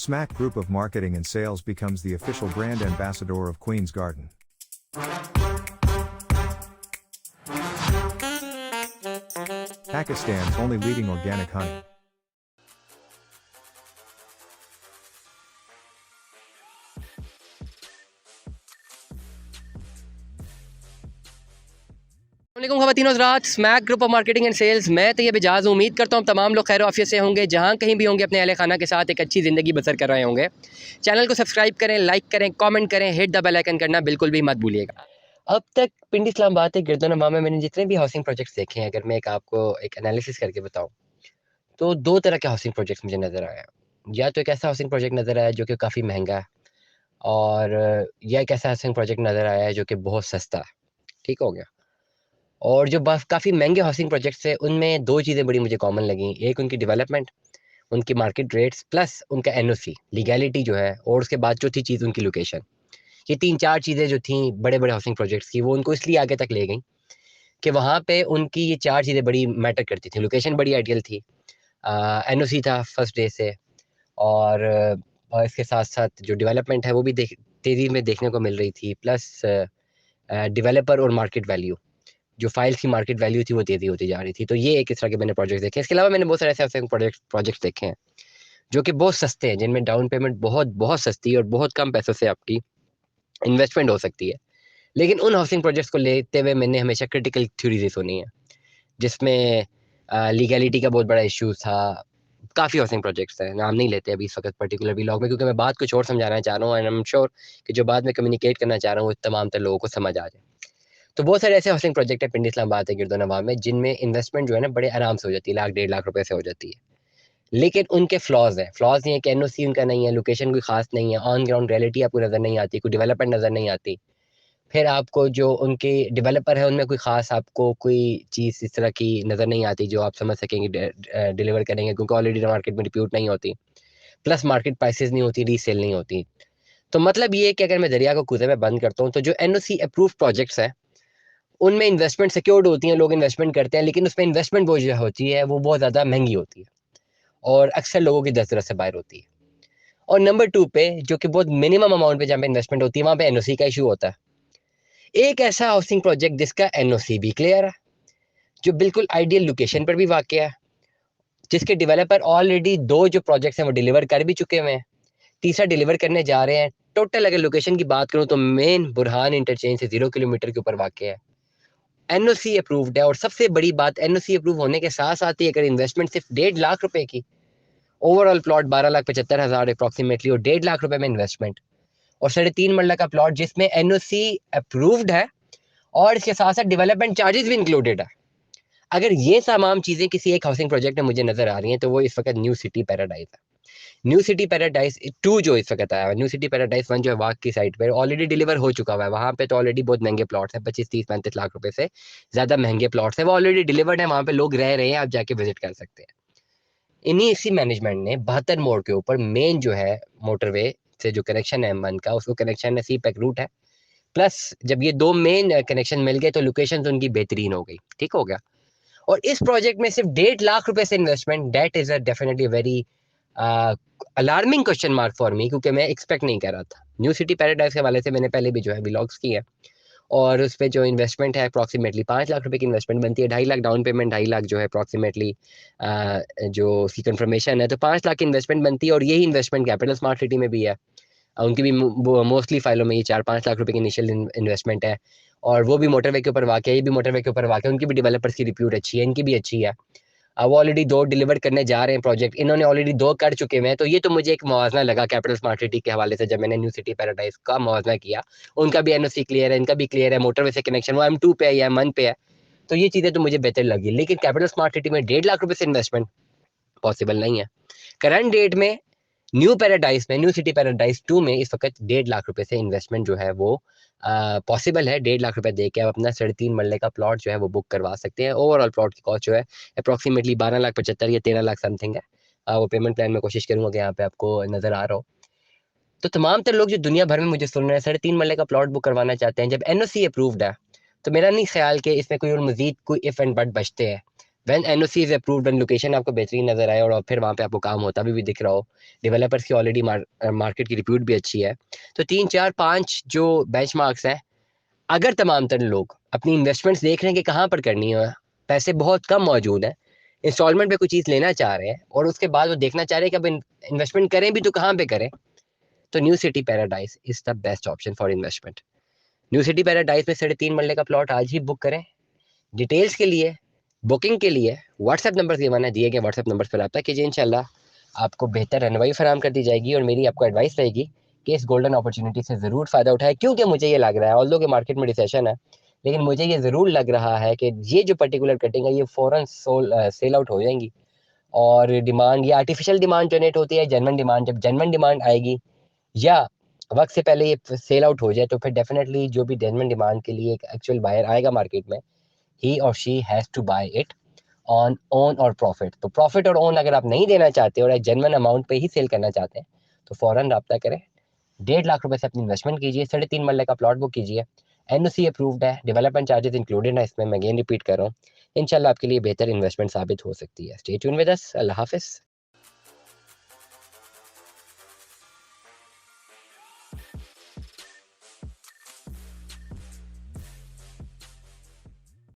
Smack Group of Marketing and Sales becomes the official brand ambassador of Queen's Garden. Pakistan's only leading organic honey. वालेकुम ख़वातीन हज़रात, smack group of marketing and sales. मैं तैयब इजाज़ उम्मीद करता हूँ तमाम लोग खैर आफियत से होंगे, जहाँ कहीं भी होंगे अपने अहले खाना के साथ एक अच्छी ज़िंदगी बसर कर रहे होंगे। चैनल को सब्सक्राइब करें, लाइक करें, कमेंट करें, हिट द बेल आइकन करना बिल्कुल भी मत भूलिएगा। अब तक पिंडी इस्लामाबाद के गिरदोनवा में मैंने जितने भी हाउसिंग प्रोजेक्ट्स देखे हैं, अगर मैं आपको एक एनालिसिस करके बताऊँ तो दो तरह के हाउसिंग प्रोजेक्ट्स मुझे नज़र आए। या तो एक ऐसा हाउसिंग प्रोजेक्ट नज़र आया जो कि काफ़ी महंगा है, और या एक ऐसा हाउसिंग प्रोजेक्ट नज़र आया है जो कि बहुत सस्ता है। ठीक हो गया। और जो बस काफ़ी महंगे हाउसिंग प्रोजेक्ट्स थे, उनमें दो चीज़ें बड़ी मुझे कॉमन लगी। एक उनकी डेवलपमेंट, उनकी मार्केट रेट्स, प्लस उनका एनओसी लीगैलिटी जो है, और उसके बाद चौथी चीज़ उनकी लोकेशन। ये 3-4 चीज़ें जो थी बड़े-बड़े हाउसिंग प्रोजेक्ट्स की, वो उनको इसलिए आगे तक ले गई कि वहाँ पे उनकी ये 4 चीज़ें बड़ी मैटर करती थी। लोकेशन बड़ी आइडियल थी, एनओसी था फर्स्ट डे से, और इसके साथ-साथ जो डेवलपमेंट है वो भी तेज़ी में देखने को मिल रही थी, प्लस डेवलपर और मार्केट वैल्यू, जो फाइल्स की मार्केट वैल्यू थी वो तेज़ी होती जा रही थी। तो ये एक इस तरह के मैंने प्रोजेक्ट्स देखे हैं। इसके अलावा मैंने बहुत सारे ऐसे प्रोजेक्ट्स देखे हैं जो कि बहुत सस्ते हैं, जिनमें डाउन पेमेंट बहुत बहुत सस्ती है और बहुत कम पैसों से आपकी इन्वेस्टमेंट हो सकती है। लेकिन उन हाउसिंग प्रोजेक्ट्स को लेते हुए मैंने हमेशा क्रिटिकल थ्योरीज ही सुनी है, जिसमें लीगैलिटी का बहुत बड़ा इश्यू था। काफ़ी हाउसिंग प्रोजेक्ट्स हैं, नाम नहीं लेते अभी इस वक्त पर्टिकुलर व्लॉग में, क्योंकि मैं बात कुछ और समझाना चाह रहा हूँ, एंड आई एम श्योर कि जो बात मैं कम्युनिकेट करना चाह रहा हूँ वो तमाम तर लोगों को समझ आ जाए। तो बहुत सारे ऐसे हाउसिंग प्रोजेक्ट है पिंडी इस्लामाबाद है गिरदोनवा में, जिनमें इन्वेस्टमेंट जो है ना बड़े आराम से हो जाती है, लाख 1.5 लाख रुपए से हो जाती है। लेकिन उनके फ्लॉज हैं। फ्लॉज ये है कि एनओसी उनका नहीं है, लोकेशन कोई खास नहीं है, ऑन ग्राउंड रियलिटी आपको नजर नहीं आती, कोई डेवलपमेंट नजर नहीं आती। फिर आपको जो उनके डेवलपर है उनमें कोई खास आपको कोई चीज़ इस तरह की नजर नहीं आती जो आप समझ सकेंगे डिलीवर करेंगे, क्योंकि ऑलरेडी मार्केट में रिप्यूट नहीं होती, प्लस मार्केट प्राइसेस नहीं होती, रीसेल नहीं होती। तो मतलब ये है कि अगर मैं दरिया को कूदे में बंद करता हूँ, तो जो एनओसी अप्रूव प्रोजेक्ट्स हैं उनमें इन्वेस्टमेंट सिक्योर्ड होती है, लोग इन्वेस्टमेंट करते हैं, लेकिन उसमें इन्वेस्टमेंट वो जो होती है वो बहुत ज़्यादा महंगी होती है और अक्सर लोगों की दस्तरस से बाहर होती है। और नंबर 2 पे जो कि बहुत मिनिमम अमाउंट पे जहाँ पे इन्वेस्टमेंट होती है, वहाँ पे एनओसी का इशू होता है। एक ऐसा हाउसिंग प्रोजेक्ट जिसका एनओसी भी क्लियर है, जो बिल्कुल आइडियल लोकेशन पर भी वाक़ है, जिसके डेवलपर ऑलरेडी 2 जो प्रोजेक्ट्स हैं वो डिलीवर कर भी चुके हुए हैं, तीसरा डिलीवर करने जा रहे हैं। टोटल अगर लोकेशन की बात करूँ तो मेन बुरहान इंटरचेंज से 0 किलोमीटर के ऊपर वाक़ है। एनओसी अप्रूव्ड है, और सबसे बड़ी बात, एनओसी अप्रूव होने के साथ-साथ ही अगर इन्वेस्टमेंट सिर्फ 1.5 लाख रुपए की, ओवरऑल प्लॉट 12,75,000 अप्रॉक्सिमेटली, और 1.5 लाख रुपए में इन्वेस्टमेंट, और 3.5 मरला का प्लॉट जिसमें एनओसी अप्रूव्ड है और इसके साथ साथ डेवलपमेंट चार्जेस भी इंक्लूडेड है। अगर ये तमाम चीजें किसी एक हाउसिंग प्रोजेक्ट में मुझे नजर आ रही हैं, तो वो इस वक्त न्यू सिटी पैराडाइज है। न्यू सिटी पैराडाइज 2 जो इस वक्त आया है, न्यू सिटी पैराडाइज 1 जो है वाक की साइड पे ऑलरेडी डिलीवर हो चुका हुआ है। वहाँ पे तो ऑलरेडी बहुत महंगे प्लॉट्स हैं, 25-30-35 लाख रुपए से ज्यादा महंगे प्लॉट्स हैं, वो ऑलरेडी डिलीवर्ड है, वहाँ पे लोग रह रहे हैं, आप जाके विजिट कर सकते हैं। इन्हीं इसी मैनेजमेंट ने 72 मोड़ के ऊपर मेन जो है मोटरवे से जो कनेक्शन है M1 का, उसको कनेक्शन है, सी पैक रूट है, प्लस जब ये दो मेन कनेक्शन मिल गए तो लोकेशन उनकी बेहतरीन हो गई। ठीक हो गया। और इस प्रोजेक्ट में सिर्फ 1.5 लाख रुपए से investment, that is a definitely very alarming question mark for me, क्योंकि मैं एक्सपेक्ट नहीं कर रहा था। न्यू सिटी पैराडाइज के हवाले से मैंने पहले भी जो है व्लॉग्स किए हैं, और उस पे जो इन्वेस्टमेंट है अप्रॉक्सीमेटली 5 लाख रुपए की इन्वेस्टमेंट बनती है, 2.5 लाख डाउन पेमेंट, 2.5 लाख जो है अप्रॉक्सीमेटली जो उसकी कंफर्मेशन है, तो 5 लाख की इन्वेस्टमेंट बनती है। और यही इन्वेस्टमेंट कैपिटल स्मार्ट सिटी में भी है। उनकी भी मोस्टली फाइलों में ये 4-5 लाख रुपए की इनिशियल इन्वेस्टमेंट है, और वो भी मोटरवे के ऊपर वाक़ है, ये भी मोटरवे के ऊपर वाक़ है, उनकी भी डेवलपर्स की रिप्यूट अच्छी है, इनकी भी अच्छी है। वो ऑलरेडी 2 डिलीवर करने जा रहे हैं प्रोजेक्ट, इन्होंने ऑलरेडी 2 कर चुके हैं। तो ये तो मुझे एक मवाज़ना लगा कैपिटल स्मार्ट सिटी के हवाले से, जब मैंने न्यू सिटी पैराडाइज का मवाज़ना किया। उनका भी एनओसी क्लियर है, इनका भी क्लियर है, मोटरवे से कनेक्शन वो M2 पे है या M1 पे है, तो ये चीज़ें तो मुझे बेहतर लगी। लेकिन कैपिटल स्मार्ट सिटी में 1.5 लाख रुपए से इन्वेस्टमेंट पॉसिबल नहीं है। करंट डेट में न्यू सिटी पैराडाइज 2 में इस वक्त 1.5 लाख रुपए से इन्वेस्टमेंट जो है वो पॉसिबल है। 1.5 लाख रुपए दे के आप अपना 3.5 मरले का प्लॉट जो है वो बुक करवा सकते हैं। ओवरऑल प्लॉट की कॉस्ट जो है अप्रॉक्सीमेटली 12,75,000 या 13 लाख समथिंग है। वो पेमेंट प्लान में कोशिश करूंगा कि यहाँ पे आपको नजर आ रहा हो। तो तमाम तर लोग जो दुनिया भर में मुझे सुन रहे हैं 3.5 मरले का प्लॉट बुक करवाना चाहते हैं, जब एनओसी अप्रूव्ड है, तो मेरा नहीं ख्याल कि इसमें कोई और मजीद कोई इफ एंड बट बचते हैं। When NOC is approved, when location आपको बेहतरीन नजर आए और फिर वहाँ पे आपको काम होता भी दिख रहा हो, डेवलपर्स की ऑलरेडी मार्केट की रिप्यूट भी अच्छी है, तो 3 4 5 जो बेंचमार्क्स हैं, अगर तमाम तर लोग अपनी इन्वेस्टमेंट्स देख रहे हैं कि कहाँ पर करनी है, पैसे बहुत कम मौजूद हैं, इंस्टॉलमेंट पे कुछ चीज़ लेना चाह रहे हैं और उसके बाद वो देखना चाह रहे हैं कि अब इन्वेस्टमेंट करें भी तो कहाँ पे करें, तो new city paradise is the best option for investment. New city paradise में 3.5 मरले का प्लॉट आज ही बुक करें। डिटेल्स के लिए, बुकिंग के लिए व्हाट्सएप नंबर दिए मैंने दिए गए व्हाट्सएप नंबर पर रब्ता कीजिए, इंशाल्लाह आपको बेहतर रहनुमाई फराम कर दी जाएगी और मेरी आपको एडवाइस रहेगी कि इस गोल्डन अपॉर्चुनिटी से ज़रूर फ़ायदा उठाए, क्योंकि मुझे ये लग रहा है ऑल्दो कि मार्केट में रिसेशन है, लेकिन मुझे ये ज़रूर लग रहा है कि ये जो पर्टिकुलर कटिंग है ये फ़ौरन सेल आउट हो जाएंगी और डिमांड, ये आर्टिफिशियल डिमांड जनरेट होती है, जेन्युइन डिमांड, जब जेन्युइन डिमांड आएगी या वक्त से पहले ये सेल आउट हो जाए, तो फिर डेफिनेटली जो भी जेन्युइन डिमांड के लिए एक एक्चुअल बायर आएगा मार्केट में, ही और she has to buy it on own और प्रॉफिट। तो प्रॉफिट और ओन अगर आप नहीं देना चाहते और एक जेन्युइन अमाउंट पे ही सेल करना चाहते हैं, तो फ़ौरन रब्ता करें। 1.5 लाख रुपए से अपनी इन्वेस्टमेंट कीजिए, 3.5 मरले का प्लॉट बुक कीजिए, एनओसी अप्रूव्ड है, डेवलपमेंट चार्जेस इंक्लूडेड है इसमें, मैं अगेन रिपीट कर रहा हूँ। इंशाल्लाह आपके लिए बेहतर इन्वेस्टमेंट साबित हो सकती है। Stay tune with us. अल्लाह हाफिज़।